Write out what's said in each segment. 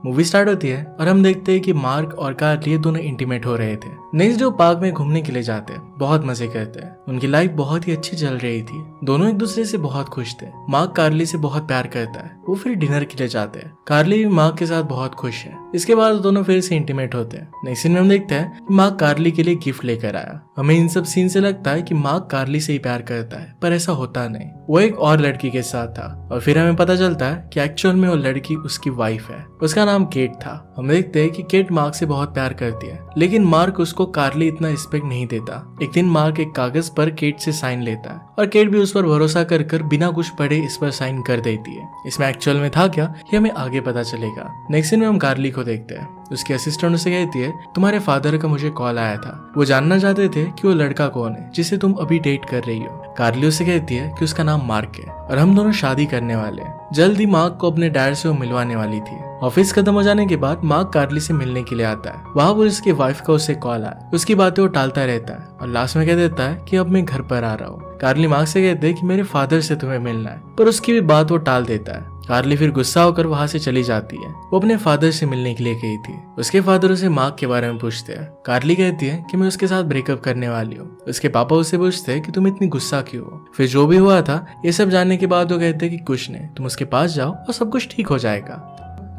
Movie start होती है और हम देखते हैं कि मार्क और कार्ली दोनों इंटीमेट हो रहे थे। नेक्स्ट डे वो पार्क में घूमने के लिए जाते हैं, बहुत मजे करते हैं। उनकी लाइफ बहुत ही अच्छी चल रही थी, दोनों एक दूसरे से बहुत खुश थे। मार्क कार्ली से बहुत प्यार करता है। वो फिर डिनर के लिए जाते हैं। कार्ली भी मार्क के साथ बहुत खुश है। इसके बाद दोनों फिर से इंटीमेट होते हैं। नेक्स्ट सीन में हम देखते हैं कि मार्क कार्ली के लिए गिफ्ट लेकर आया। हमें इन सब सीन से लगता है कि मार्क कार्ली से ही प्यार करता है, पर ऐसा होता नहीं। वो एक और लड़की के साथ था और फिर हमें पता चलता है कि एक्चुअल में वो लड़की उसकी वाइफ है। उसका नाम केट था। हम देखते हैं कि केट मार्क से बहुत प्यार करती है, लेकिन मार्क उसको कार्ली इतना रिस्पेक्ट नहीं देता। एक दिन मार्क एक कागज पर केट से साइन लेता है और केट भी उस पर भरोसा कर बिना कुछ पढ़े इस पर साइन कर देती है। इसमें एक्चुअल में था क्या, ये हमें आगे पता चलेगा। नेक्स्ट सीन में हम कार्ली को देखते हैं। उसकी असिस्टेंट उसे कहती है, तुम्हारे फादर का मुझे कॉल आया था। वो जानना चाहते थे कि वो लड़का कौन है जिसे तुम अभी डेट कर रही हो। कार्ली उसे कहती है कि उसका नाम मार्क है और हम दोनों शादी करने वाले हैं। जल्द ही मार्क को अपने डैड से वो मिलवाने वाली थी। ऑफिस खत्म हो जाने के बाद मार्क कार्ली से मिलने के लिए आता है। वहाँ पर उसकी वाइफ का उससे कॉल आया। उसकी बातें वो टालता रहता है और लास्ट में कह देता है कि अब मैं घर पर आ रहा हूँ। कार्ली मार्क से कहते हैं कि मेरे फादर से तुम्हें मिलना है, पर उसकी भी बात वो टाल देता है। कार्ली फिर गुस्सा होकर वहां से चली जाती है। वो अपने फादर से मिलने के लिए गई थी। उसके फादर उसे मार्क के बारे में पूछते हैं। कार्ली कहती है कि मैं उसके साथ ब्रेकअप करने वाली हूँ। उसके पापा उससे पूछते हैं कि तुम इतनी गुस्सा क्यों हो। फिर जो भी हुआ था ये सब जानने के बाद वो कहते हैं कि कुछ नहीं, तुम उसके पास जाओ और सब कुछ ठीक हो जाएगा।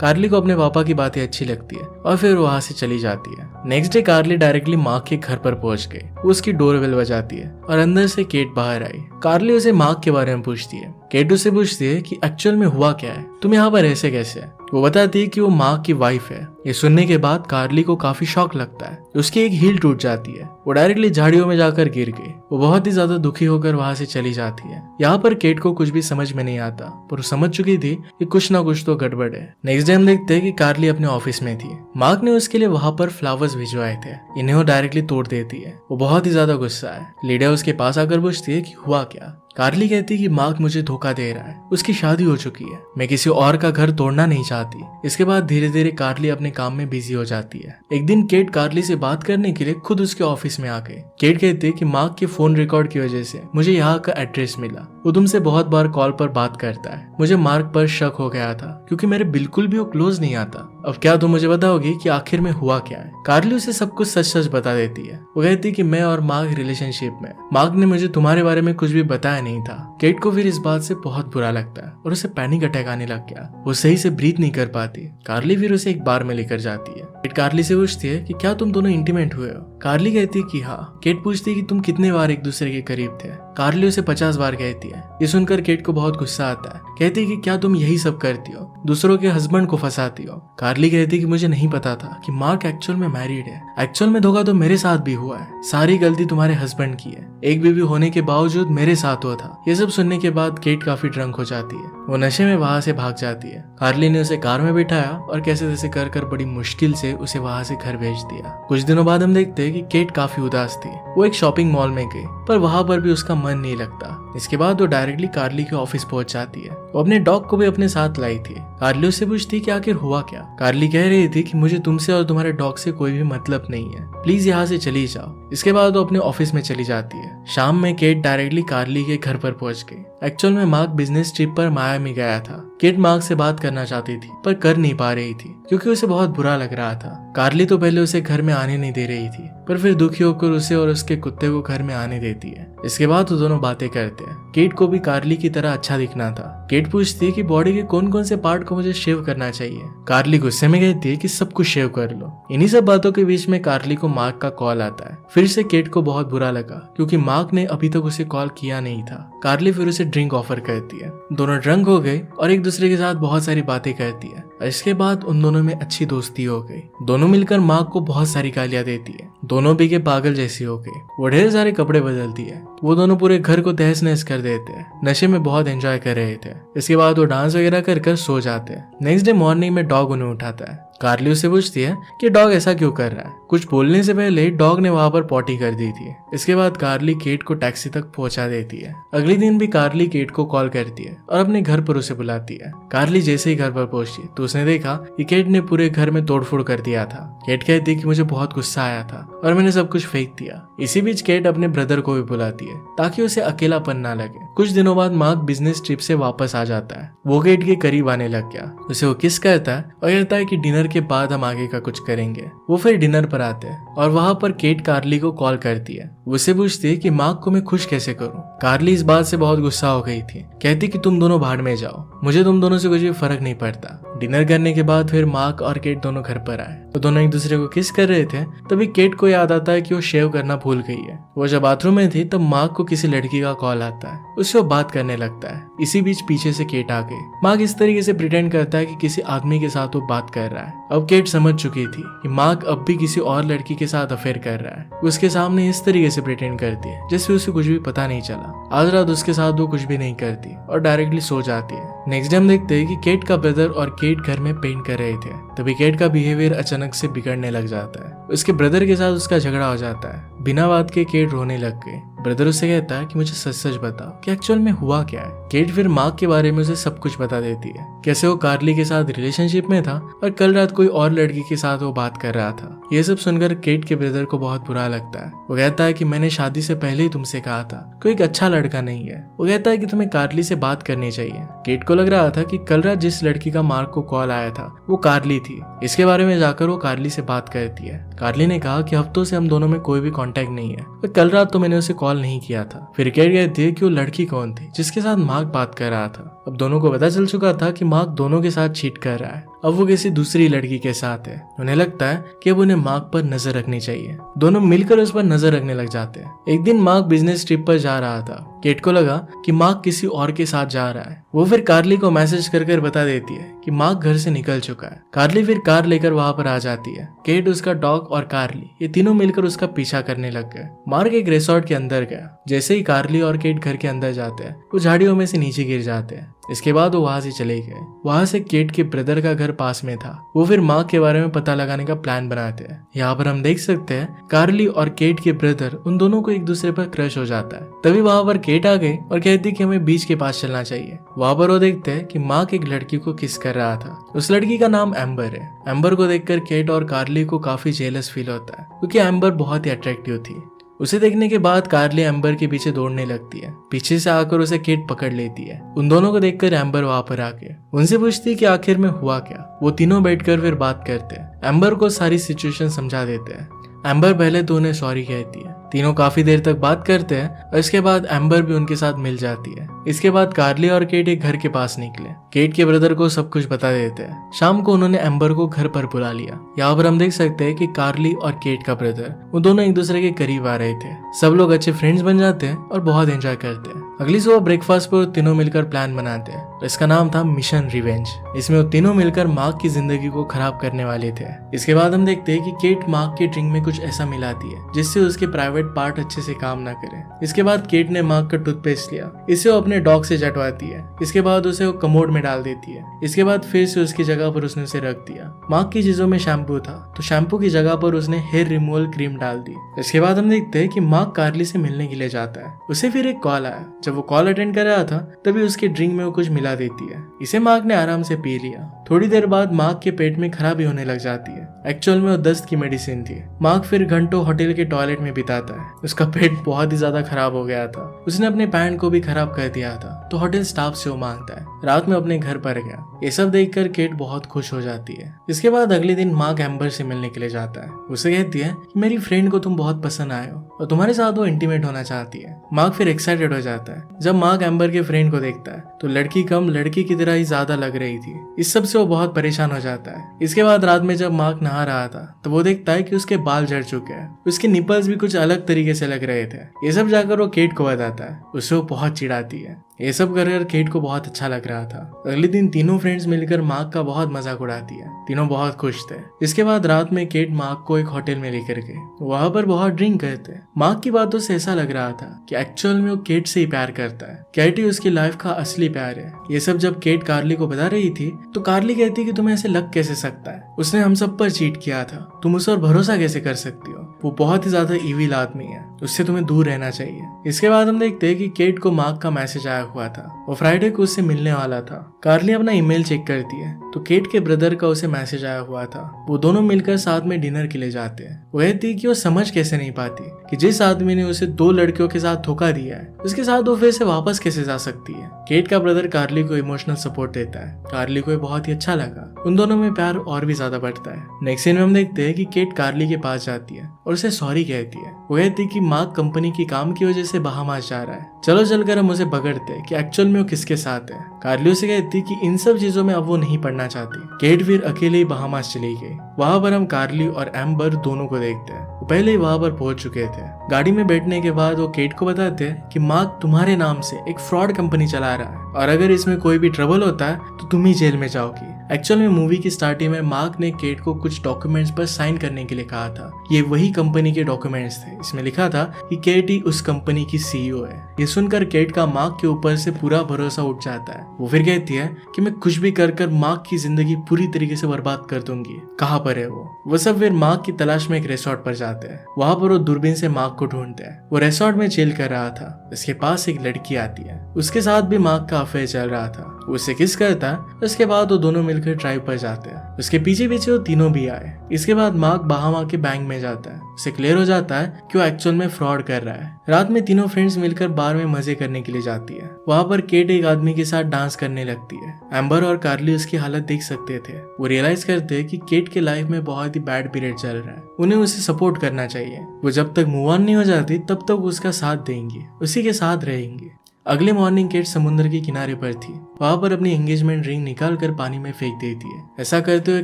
कार्ली को अपने पापा की बातें अच्छी लगती है और फिर वहां से चली जाती है। नेक्स्ट डे कार्ली डायरेक्टली मार्क के घर पर पहुंच गई। वो उसकी डोरबेल बजाती है और अंदर से केट बाहर आई। कार्ली उसे मार्क के बारे में पूछती है। केट उसे पूछती है कि एक्चुअल में हुआ क्या है, तुम यहाँ पर ऐसे कैसे है। वो बताती है कि वो मार्क की वाइफ है। ये सुनने के बाद कार्ली को काफी शॉक लगता है। उसकी एक हील टूट जाती है। वो डायरेक्टली झाड़ियों में जाकर गिर गई। वो बहुत ही ज्यादा दुखी होकर वहां से चली जाती है। यहाँ पर केट को कुछ भी समझ में नहीं आता, पर वो समझ चुकी थी कि कुछ ना कुछ तो गड़बड़ है। नेक्स्ट डे हम देखते हैं कि कार्ली अपने ऑफिस में थी। मार्क ने उसके लिए वहां पर फ्लावर्स भिजवाए थे। इन्हें वो डायरेक्टली तोड़ देती है। वो बहुत ही ज्यादा गुस्सा है। लीडिया उसके पास आकर पूछती है कि हुआ क्या। कार्ली कहती है कि मार्क मुझे धोखा दे रहा है, उसकी शादी हो चुकी है, मैं किसी और का घर तोड़ना नहीं चाहती। इसके बाद धीरे धीरे कार्ली अपने काम में बिजी हो जाती है। एक दिन केट कार्ली से बात करने के लिए खुद उसके ऑफिस में आ गई। केट कहती है कि मार्क के फोन रिकॉर्ड की वजह से मुझे यहाँ का एड्रेस मिला। वो तुमसे बहुत बार कॉल पर बात करता है। मुझे मार्क पर शक हो गया था क्योंकि मेरे बिल्कुल भी वो क्लोज नहीं आता। अब क्या तुम मुझे बताओगी कि आखिर में हुआ क्या है। कार्ली उसे सब कुछ सच सच बता देती है। वो कहती है कि मैं और मार्क रिलेशनशिप में, मार्क ने मुझे तुम्हारे बारे में कुछ भी बताया नहीं था। केट को फिर इस बात से बहुत बुरा लगता है और उसे पैनिक अटैक आने लग गया। वो सही से ब्रीथ नहीं कर पाती। कार्ली फिर उसे एक बार में लेकर जाती है। केट कार्ली से पूछती है कि क्या तुम दोनों इंटीमेट हुए हो। कार्ली कहती है कि हाँ। केट पूछती है कि तुम कितने बार एक दूसरे के करीब थे। कार्ली उसे 50 बार कहती है। ये सुनकर केट को बहुत गुस्सा आता है। कहती है कि क्या तुम यही सब करती हो, दूसरों के हस्बैंड को फंसाती हो। कार्ली कहती है कि मुझे नहीं पता था कि मार्क एक्चुअल में मैरिड है। एक्चुअल में धोखा तो मेरे साथ भी हुआ है। सारी गलती तुम्हारे हस्बैंड की है। एक बीवी होने के बावजूद मेरे साथ हुआ था। ये सब सुनने के बाद केट काफी ड्रंक हो जाती है। वो नशे में वहां से भाग जाती है। कार्ली ने उसे कार में बिठाया और कैसे तैसे कर बड़ी मुश्किल से उसे वहां से घर भेज दिया। कुछ दिनों बाद हम देखते हैं कि केट काफी उदास थी। वो एक शॉपिंग मॉल में गई, पर वहां पर भी उसका मन नहीं लगता। इसके बाद वो डायरेक्टली कार्ली के ऑफिस पहुंच जाती है। वो अपने डॉग को भी अपने साथ लाई थी। कार्ली उससे पूछती कि आखिर हुआ क्या। कार्ली कह रही थी कि मुझे तुमसे और तुम्हारे डॉग से कोई भी मतलब नहीं है, प्लीज यहाँ से चली जाओ। इसके बाद वो अपने ऑफिस में चली जाती है। शाम में केट डायरेक्टली कार्ली के घर पर पहुंच गई। एक्चुअल में मार्क बिजनेस ट्रिप पर मायामी गया था। केट मार्क से बात करना चाहती थी पर कर नहीं पा रही थी क्योंकि उसे बहुत बुरा लग रहा था। कार्ली तो पहले उसे घर में आने नहीं दे रही थी, पर फिर दुखी होकर उसे और उसके कुत्ते को घर में आने देती है। इसके बाद वो दोनों बातें करते हैं। केट को भी कार्ली की तरह अच्छा दिखना था। केट पूछती है कि बॉडी के कौन कौन से पार्ट को मुझे शेव करना चाहिए। कार्ली गुस्से में कहती है कि सब कुछ शेव कर लो। इन्हीं सब बातों के बीच में कार्ली को मार्क का कॉल आता है। फिर से केट को बहुत बुरा लगा क्योंकि मार्क ने अभी तक उसे कॉल किया नहीं था। कार्ली फिर उसे ड्रिंक ऑफर करती है। दोनों ड्रंक हो गए और एक दूसरे के साथ बहुत सारी बातें करती है। इसके बाद उन दोनों में अच्छी दोस्ती हो गई। दोनों मिलकर मार्क को बहुत सारी गालियां देती है। दोनों भी के पागल जैसी हो गई। वो ढेर सारे कपड़े बदलती है। वो दोनों पूरे घर को तहस नहस कर देते हैं। नशे में बहुत एंजॉय कर रहे थे। इसके बाद वो डांस वगैरह कर सो जाते हैं। नेक्स्ट डे मॉर्निंग में डॉग उन्हें उठाता है। कार्ली उससे पूछती है कि डॉग ऐसा क्यों कर रहा है। कुछ बोलने से पहले डॉग ने वहां पर पॉटी कर दी थी। इसके बाद कार्ली केट को टैक्सी तक पहुंचा देती है। अगले दिन भी कार्ली केट को कॉल करती है और अपने घर पर उसे बुलाती है। कार्ली जैसे ही घर पर पहुंची तो उसने देखा कि केट ने पूरे घर में तोड़फोड़ कर दिया था। केट कहती कि मुझे बहुत गुस्सा आया था और मैंने सब कुछ फेंक दिया। इसी बीच केट अपने ब्रदर को भी बुलाती है ताकि उसे अकेलापन ना लगे। कुछ दिनों बाद मार्क बिजनेस ट्रिप से वापस आ जाता है। वो केट के करीब आने लग गया, उसे वो किस करता है और कहता है कि डिनर के बाद हम आगे का कुछ करेंगे। वो फिर डिनर पर आते हैं और वहां पर केट कार्ली को कॉल करती है। उससे पूछती है कि मार्क को मैं खुश कैसे करूं। कार्ली इस बात से बहुत गुस्सा हो गई थी, कहती कि तुम दोनों भाड़ में जाओ, मुझे तुम दोनों से कुछ भी फर्क नहीं पड़ता। डिनर करने के बाद फिर मार्क और केट दोनों घर पर आए। वो दोनों एक दूसरे को किस कर रहे थे, तभी केट को याद आता है कि वो शेव करना भूल गई है। वो जब बाथरूम में थी तब मार्क को किसी लड़की का कॉल आता है, उससे वो बात करने लगता है। इसी बीच पीछे से केट आ गई। मार्क इस तरीके से प्रिटेंड करता है कि किसी आदमी के साथ वो बात कर रहा है। अब केट समझ चुकी थी कि मार्क अब भी किसी और लड़की के साथ अफेयर कर रहा है। उसके सामने इस तरीके से प्रिटेंड करती है जैसे उसे कुछ भी पता नहीं चला। आज रात उसके साथ वो कुछ भी नहीं करती और डायरेक्टली सो जाती है। नेक्स्ट डे हम देखते हैं कि केट का ब्रदर और केट घर में पेंट कर रहे थे। तभी केट का बिहेवियर अचानक से बिगड़ने लग जाता है। उसके ब्रदर के साथ उसका झगड़ा हो जाता है। बिना बात के केट रोने लग गई। ब्रदर उससे कहता है कि मुझे सच सच बताओ कि एक्चुअल में हुआ क्या है। केट फिर मार्क के बारे में उसे सब कुछ बता देती है, कैसे वो कार्ली के साथ रिलेशनशिप में था और कल रात कोई और लड़की के साथ वो बात कर रहा था। ये सब सुनकर केट के ब्रदर को बहुत बुरा लगता है। वो कहता है कि मैंने शादी से पहले ही तुमसे कहा था कोई एक अच्छा लड़का नहीं है। वो कहता है कि तुम्हें कार्ली से बात करनी चाहिए। केट को लग रहा था कि कल रात जिस लड़की का मार्क को कॉल आया था वो कार्ली थी। इसके बारे में जाकर वो कार्ली से बात करती है। कार्ली ने कहा कि हफ्तों से हम दोनों में कोई भी कांटेक्ट नहीं है, तो कल रात तो मैंने उसे कॉल नहीं किया था। फिर केट कहती है कि वो लड़की कौन थी जिसके साथ मार्क बात कर रहा था। अब दोनों को पता चल चुका था कि मार्क दोनों के साथ चीट कर रहा है। अब वो किसी दूसरी लड़की के साथ है। उन्हें लगता है कि अब उन्हें मार्क पर नजर रखनी चाहिए। दोनों मिलकर उस पर नजर रखने लग जाते हैं। एक दिन मार्क बिजनेस ट्रिप पर जा रहा था। केट को लगा कि मार्क किसी और के साथ जा रहा है। वो फिर कार्ली को मैसेज कर बता देती है कि मार्क घर से निकल चुका है। कार्ली फिर कार लेकर वहां पर आ जाती है। केट, उसका डॉग और कार्ली ये तीनों मिलकर उसका पीछा करने लग गए। मार्क एक रिसोर्ट के अंदर गया। जैसे ही कार्ली और केट घर के अंदर जाते हैं वो झाड़ियों में से नीचे गिर जाते हैं। इसके बाद वो वहां से चले गए। वहां से केट के ब्रदर का घर पास में था। वो फिर मार्क के बारे में पता लगाने का प्लान बनाते हैं। यहाँ पर हम देख सकते हैं कार्ली और केट के ब्रदर उन दोनों को एक दूसरे पर क्रश हो जाता है। तभी वहां पर केट आ गई और कहती कि हमें बीच के पास चलना चाहिए। वहां पर वो देखते हैं कि मार्क एक लड़की को किस कर रहा था। उस लड़की का नाम एम्बर है। एम्बर को देखकर केट और कार्ली को काफी जेलस फील होता है क्योंकि एम्बर बहुत ही अट्रैक्टिव थी। उसे देखने के बाद कार्ली एम्बर के पीछे दौड़ने लगती है। पीछे से आकर उसे केट पकड़ लेती है। उन दोनों को देखकर एम्बर वहां पर आके उनसे पूछती कि आखिर में हुआ क्या। वो तीनों बैठकर फिर बात करते हैं। एम्बर को सारी सिचुएशन समझा देते हैं। एम्बर पहले तो उन्हें सॉरी कहती है। तीनों काफी देर तक बात करते हैं और इसके बाद एम्बर भी उनके साथ मिल जाती है। इसके बाद कार्ली और केट एक घर के पास निकले। केट के ब्रदर को सब कुछ बता देते हैं। शाम को उन्होंने एम्बर को घर पर बुला लिया। यहाँ पर हम देख सकते हैं कि कार्ली और केट का ब्रदर वो दोनों एक दूसरे के करीब आ रहे थे। सब लोग अच्छे फ्रेंड्स बन जाते हैं और बहुत एंजॉय करते हैं। अगली सुबह ब्रेकफास्ट पर तीनों मिलकर प्लान बनाते हैं। इसका नाम था मिशन रिवेंज। इसमें वो तीनों मिलकर मार्क की जिंदगी को खराब करने वाले थे। इसके बाद हम देखते हैं कि केट मार्क के ड्रिंक में कुछ ऐसा मिलाती है जिससे उसके प्राइवेट पार्ट अच्छे से काम ना करे। इसके बाद केट ने मार्क का टूथपेस्ट लिया। इसे वो अपने डॉग से चटवाती है। इसके बाद उसे वो कमोड में डाल देती है। इसके बाद फिर से उसकी जगह पर उसने उसे रख दिया। मार्क की चीजों में शैम्पू था तो शैम्पू की जगह पर उसने हेयर रिमूवल क्रीम डाल दी। इसके बाद हम देखते हैं कि मार्क कार्ली से मिलने के लिए जाता है। उसे फिर एक कॉल आया। जब वो कॉल अटेंड कर रहा था तभी उसके ड्रिंक में वो कुछ मिला देती है। इसे मार्क ने आराम से पी लिया। थोड़ी देर बाद मार्क के पेट में खराबी होने लग जाती है। एक्चुअल में वो दस्त की मेडिसिन थी। मार्क फिर घंटों होटल के टॉयलेट में बिताता है। उसका पेट बहुत ही ज्यादा खराब हो गया था। उसने अपने पैंट को भी खराब कर दिया था तो होटल स्टाफ से वो मांगता है। रात में अपने घर पर गया। ये सब देखकर केट बहुत खुश हो जाती है। इसके बाद अगले दिन मार्क एम्बर से मिलने के लिए जाता है। उसे कहती है कि मेरी फ्रेंड को तुम बहुत पसंद आए हो और तुम्हारे साथ वो इंटीमेट होना चाहती है। मार्क फिर एक्साइटेड हो जाता है। जब मार्क एम्बर के फ्रेंड को देखता है तो लड़की कम लड़की की तरह ही ज्यादा लग रही थी। इस सब से वो बहुत परेशान हो जाता है। इसके बाद रात में जब मार्क नहा रहा था तो वो देखता है कि उसके बाल झड़ चुके हैं। उसके निपल्स भी कुछ अलग तरीके से लग रहे थे। ये सब जाकर वो केट को बताता है। उससे वो बहुत चिढ़ाती है। ये सब कर केट को बहुत अच्छा लग रहा था। अगले दिन तीनों फ्रेंड्स मिलकर मार्क का बहुत मजाक उड़ाती है। तीनों बहुत खुश थे। इसके बाद रात में केट मार्क को एक होटल में लेकर गए। वहां पर बहुत ड्रिंक करते। मार्क की बातों से ऐसा लग रहा था कि एक्चुअल में वो केट से ही प्यार करता है। केट ही उसकी लाइफ का असली प्यार है। ये सब जब केट कार्ली को बता रही थी तो कार्ली कहती कि तुम्हें ऐसे लग कैसे सकता है, उसने हम सब पर चीट किया था, तुम उस पर भरोसा कैसे कर सकती हो, वो बहुत ही ज्यादा इविल आदमी है। उससे तुम्हें दूर रहना चाहिए। इसके बाद हम देखते हैं कि केट को मार्क का मैसेज आया हुआ था। वो फ्राइडे को उससे मिलने वाला था। कार्ली अपना ईमेल चेक करती है तो केट के ब्रदर का उसे मैसेज आया हुआ था। वो दोनों मिलकर साथ में डिनर के लिए जाते हैं। वो कहती है कि वो समझ कैसे नहीं पाती कि जिस आदमी ने उसे 2 लड़कियों के साथ धोखा दिया है उसके साथ वो फिर से वापस कैसे जा सकती है। केट का ब्रदर कार्ली को इमोशनल सपोर्ट देता है। कार्ली को बहुत ही अच्छा लगा। उन दोनों में प्यार और भी ज्यादा बढ़ता है। नेक्स्ट सीन में हम देखते हैं कि केट कार्ली के पास जाती है और उसे सॉरी कहती है। वो कहती है कि मार्क कंपनी की काम की वजह से बहामास जा रहा है, चलो चलकर हम उसे पकड़ते हैं कि एक्चुअल में वो किसके साथ है। कार्ली उसे कहती कि इन सब चीजों में अब वो नहीं पड़ना चाहती। केट फिर अकेले ही बहामास चली गई। वहां पर हम कार्ली और एम्बर दोनों को देखते हैं। वो पहले ही वहां पर पहुंच चुके थे। गाड़ी में बैठने के बाद वो केट को बताते हैं कि मार्क तुम्हारे नाम से एक फ्रॉड कंपनी चला रहा है और अगर इसमें कोई भी ट्रबल होता है तो तुम ही जेल में जाओगी। एक्चुअल में मूवी की स्टार्टिंग में मार्क ने केट को कुछ डॉक्यूमेंट्स पर साइन करने के लिए कहा था। ये वही कंपनी के डॉक्यूमेंट्स थे। इसमें लिखा था कि केट ही उस कंपनी की सीईओ है। ये सुनकर केट का मार्क के ऊपर से पूरा भरोसा उठ जाता है। वो फिर कहती है कि मैं कुछ भी कर मार्क की जिंदगी पूरी तरीके से बर्बाद कर दूंगी। कहाँ पर है वो सब फिर मार्क की तलाश में एक रिसोर्ट पर जाते हैं। वहां पर वो दूरबीन से मार्क को ढूंढते हैं। वो रिसोर्ट में चिल कर रहा था। उसके पास एक लड़की आती है। उसके साथ भी मार्क का अफेयर चल रहा था। वो उससे किस करता है। उसके बाद वो दोनों मिलकर ड्राइव पर जाते हैं। उसके पीछे पीछे वो तीनों भी आए। इसके बाद मार्क बहामा के बैंक में जाता है। उसे क्लियर हो जाता है कि वो एक्चुअल में फ्रॉड कर रहा है। रात में तीनों फ्रेंड्स मिलकर बार में मजे करने के लिए जाती है। वहां पर केट एक आदमी के साथ डांस करने लगती है। एम्बर और कार्ली उसकी हालत देख सकते थे। वो रियलाइज करते हैं कि केट के लाइफ में बहुत ही बैड पीरियड चल रहा है। उन्हें उसे सपोर्ट करना चाहिए। वो जब तक मूव ऑन नहीं हो जाती तब तक उसका साथ देंगी, उसी के साथ रहेंगी। अगले मॉर्निंग केट समुद्र के किनारे पर थी। वहां पर अपनी एंगेजमेंट रिंग निकाल कर पानी में फेंक देती है। ऐसा करते हुए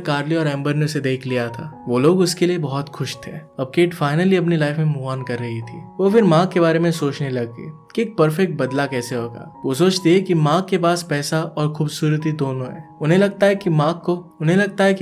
कार्ली और एम्बर ने उसे देख लिया था। वो लोग उसके लिए बहुत खुश थे। अब केट फाइनली अपनी लाइफ में मूव ऑन कर रही थी। वो फिर माँ के बारे में सोचने लग गई कि एक परफेक्ट बदला कैसे होगा। वो सोचती है कि माँ के पास पैसा और खूबसूरती दोनों है। उन्हें लगता है कि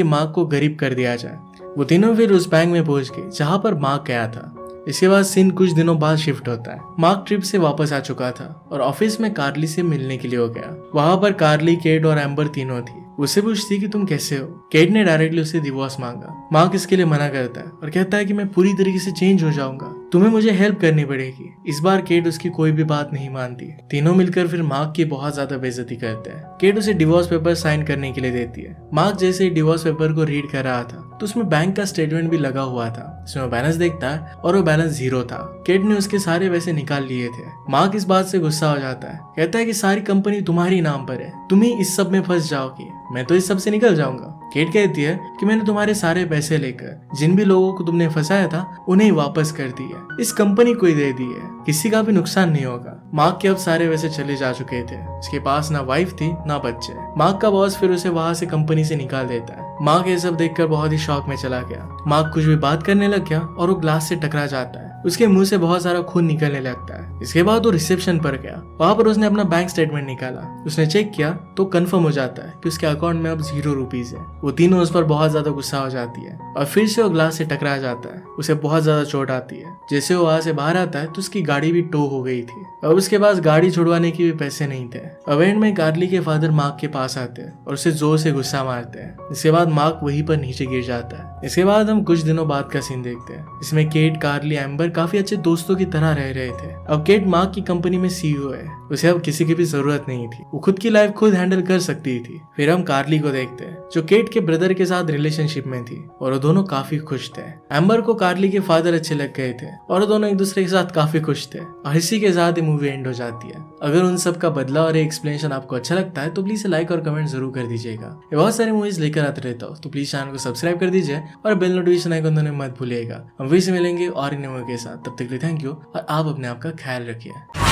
माँ को गरीब कर दिया जाए। वो तीनों फिर उस बैंक में पहुंच गई जहाँ पर माँ गया था। इसके बाद सीन कुछ दिनों बाद शिफ्ट होता है। मार्क ट्रिप से वापस आ चुका था और ऑफिस में कार्ली से मिलने के लिए हो गया। वहां पर कार्ली, केट और एम्बर तीनों थी। उससे पूछती कि तुम कैसे हो। केट ने डायरेक्टली उससे डिवोर्स मांगा। मार्क इसके लिए मना करता है और कहता है कि मैं पूरी तरीके से चेंज हो जाऊंगा, तुम्हें मुझे हेल्प करनी पड़ेगी। इस बार केट उसकी कोई भी बात नहीं मानती। तीनों मिलकर फिर मार्क की बहुत ज्यादा बेइज्जती करते हैं। केट उसे डिवोर्स पेपर साइन करने के लिए देती है। मार्क जैसे ही डिवोर्स पेपर को रीड कर रहा था तो उसमें बैंक का स्टेटमेंट भी लगा हुआ था। इसमें वो बैलेंस देखता है और वो बैलेंस 0 था। केट ने उसके सारे पैसे निकाल लिए थे। मार्क इस बात से गुस्सा हो जाता है। कहता है कि सारी कंपनी तुम्हारी नाम पर है, तुम ही इस सब में फंस जाओगी, मैं तो इस सब से निकल जाऊंगा। केट कहती है कि मैंने तुम्हारे सारे पैसे लेकर जिन भी लोगों को तुमने फंसाया था उन्हें वापस कर दिया, इस कंपनी को ही दे दी है, किसी का भी नुकसान नहीं होगा। मार्क के अब सारे पैसे चले जा चुके थे। उसके पास ना वाइफ थी ना बच्चे। मार्क का बॉस फिर उसे वहां से कंपनी से निकाल देता है। मार्क ये सब देखकर बहुत ही शॉक में चला गया। मार्क कुछ भी बात करने लग गया और वो ग्लास से टकरा जाता है। उसके मुंह से बहुत सारा खून निकलने लगता है। इसके बाद वो रिसेप्शन पर गया। वहां पर उसने अपना बैंक स्टेटमेंट निकाला। उसने चेक किया तो कंफर्म हो जाता है कि उसके अकाउंट में अब 0 रुपीज है। वो तीनों उस पर बहुत ज्यादा गुस्सा हो जाती है और फिर से वो ग्लास से टकरा जाता है। उसे बहुत ज्यादा चोट आती है। जैसे वो वहां से बाहर आता है तो उसकी गाड़ी भी टो हो गई थी। अब उसके पास गाड़ी छुड़वाने के भी पैसे नहीं थे। अब एंड में कार्ली के फादर मार्क के पास आते हैं और उसे जोर से गुस्सा मारते हैं। इसके बाद मार्क वहीं पर नीचे गिर जाता है। इसके बाद हम कुछ दिनों बाद का सीन देखते हैं। इसमें केट, कार्ली, एम्बर काफी अच्छे दोस्तों की तरह रह रहे थे। अब केट मार्क की कंपनी में सीईओ है। उसे अब किसी की भी जरूरत नहीं थी। वो खुद की लाइफ खुद हैंडल कर सकती थी। फिर हम कार्ली को देखते हैं जो केट के ब्रदर के साथ रिलेशनशिप में थी और वो दोनों काफी खुश थे। एम्बर को कार्ली के फादर अच्छे लग गए थे और वो दोनों एक दूसरे के साथ काफी खुश थे और इसी के साथ ही मूवी एंड हो जाती है। अगर उन सब का बदला और एक्सप्लेनेशन आपको अच्छा लगता है तो प्लीज लाइक और कमेंट जरूर कर दीजिएगा। ये बहुत सारी मूवीज लेकर आते रहता हूँ तो प्लीज चैनल को सब्सक्राइब कर दीजिए और बेल नोटिफिकेशन आइकन दबाना मत भूलिएगा। हम फिर से मिलेंगे और इन मूवी के साथ। तब तक के लिए थैंक यू और आप अपने आप का ख्याल रखिए।